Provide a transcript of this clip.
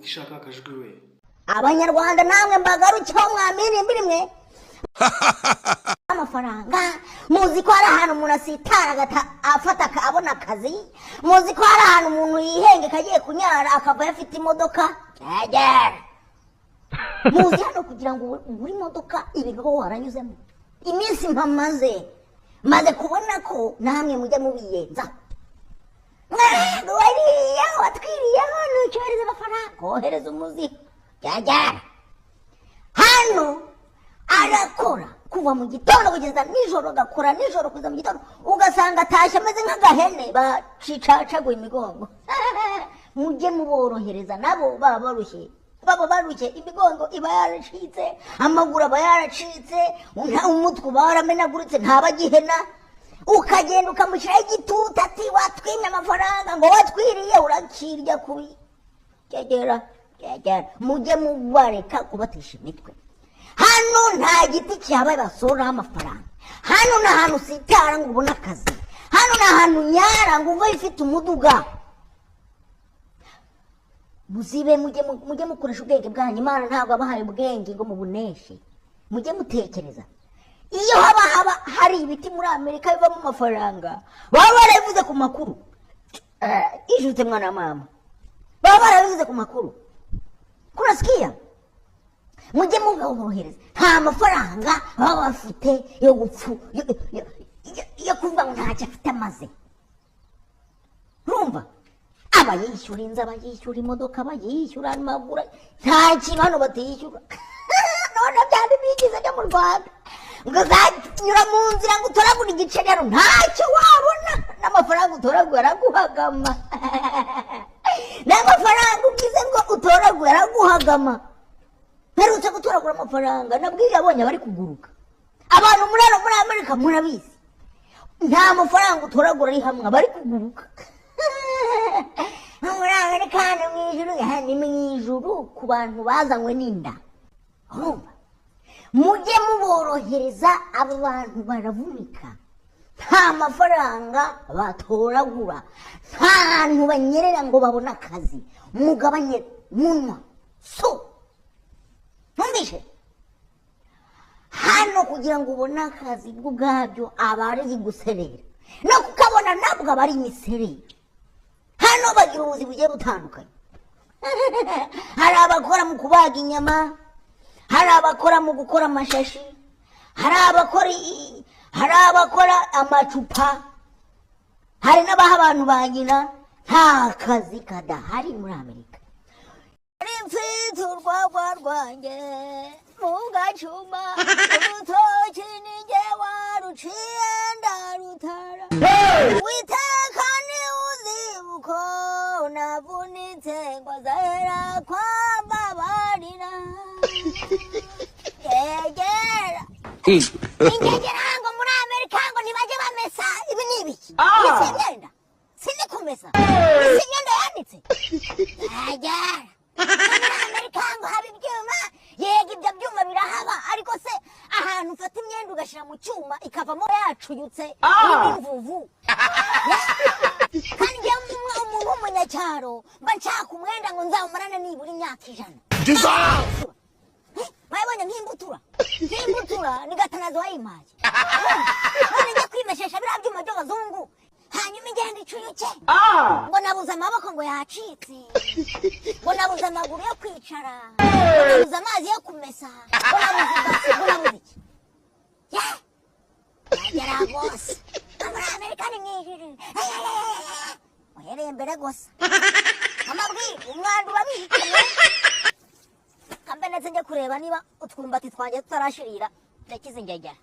ishaka akajwi we. Abanyarwanda namwe mbagarukiho mwamirimbiri mwe amafaranga muzi ko hari ahantu umuntu asitara afata abona akazi, muzi ko hari ahantu umuntu yihenge kagiye kunyara akava yafite imodoka muzi hano kugira ngo ugure imodoka ibigo waranyuzemo iminsi maze kubona ko namwe mujya mubiyenza mwego wariya watwiriye hano cyohereza amafaranga kohereza umuzigo jajara hano arakora kuva mu gitondo kugeza nijoro, gakora nijoro kuza mu gitondo ugasanga atashye ameze nk'agahene bacicacaguye imigongo mujye muborohereza nabo baba barushye imigongo iba yaracitse, amaguru aba yaracitse, umutwe uba waramenaguritse ntabagihena, ukagenda ukamushyiraho igitutu ati watwimye amafaranga ngo watwiriye urakirya kubi kegera mujye mubareka kubatisha imitwe. Hano nta giti cyabaye basoraho amafaranga, hano ni ahantu usitara ngo ubone akazi, hano ni ahantu nyara ngo uve ifite umuduga. Muzibe mujye mukoresha ubwenge bwanyu, Imana ntabwo abahaye ubwenge ngo mubuneshe, mujye mutekereza. Iyo haba hari ibiti muri Amerika bivamo amafaranga baba barabivuze ku makuru, ijute mwana mama baba barabivuze ku makuru, kurasikia mujye muborohereza. Nta mafaranga baba bafite yo gupfu yo kuvuga ngo ntacyo afite amaze. Rumva abayishyura inzu, abayishyura imodoka, abayishyura amagura, nta kintu hano batiyishyura. None byari bigize byo mu Rwanda ngo uzanyura mu nzira ngo utoragura igiceri hano ntacyo wabona, n'amafaranga utoragura araguhagama n'amafaranga ugize ngo utoragura araguhagama. Mperutse gutoragura amafaranga nabwiye abonye bari kuguruka. Abantu muri Amerika murabizi nta mafaranga utoragura ari hamwe bari kuguruka. Muri Amerika ni mu ijuru ku bantu bazanywe n'inda. Urumva mujye muborohereza, abo bantu baravunika, nta mafaranga batoragura, nta hantu banyerera ngo babone akazi. Mugabanye munwa ntumvishe hano kugira ngo ubone akazi bwo ubwabyo aba ari guserera, no kukabona nabwo aba ari imiserere. Hano bagira ubuzi bugiye butandukanye. Hari abakora mu kubaga inyama, hari abakora mu gukora amashashi, hari abakora amacupa, hari n'abaha abantu ba nyina. Nta kazi kadahari muri Amerika. Mfite urwagwa rwanjye mu gacuma, urutoki ninjye waruciye ndarutara, Uwiteka ni uzibuko navunitse ngo azahera kwambabarira. Yegera ingegera ngo muri Amerika ngo ntibajye bamesa ibi n'ibiki, isi imyenda sinikumesa, isi imyenda yanditse yegera muri Amerika ngo haba ibyuma. Yego ibyo byuma birahaba, ariko se ahantu ufata imyenda ugashyira mu cyuma ikavamo yacuyutse n'imvuvu. Kandi njyewe umuntu w'umunyacyaro mba nshaka umwenda ngo nzawumarane nibura imyaka 100. Wabonye nk'imbutura ni gatanazi wayimaye. None njya kwimeshesha biriya byuma by'abazungu, hanyuma igenda icuyuke, ngo nabuze amaboko ngo yacitse, ngo nabuze amaguru yo kwicara, ngo nabuze amazi yo kumesa, ngo nabuze ibasi, ngo nabuze iki. Yagera rwose muri Amerika ni mw'ijuru, uhereye mbere gusa amabwiriza umwanda urabihitanye. Kambe ndetse njye kureba niba utwumbati twanjye tutarashirira ndakize ingegera.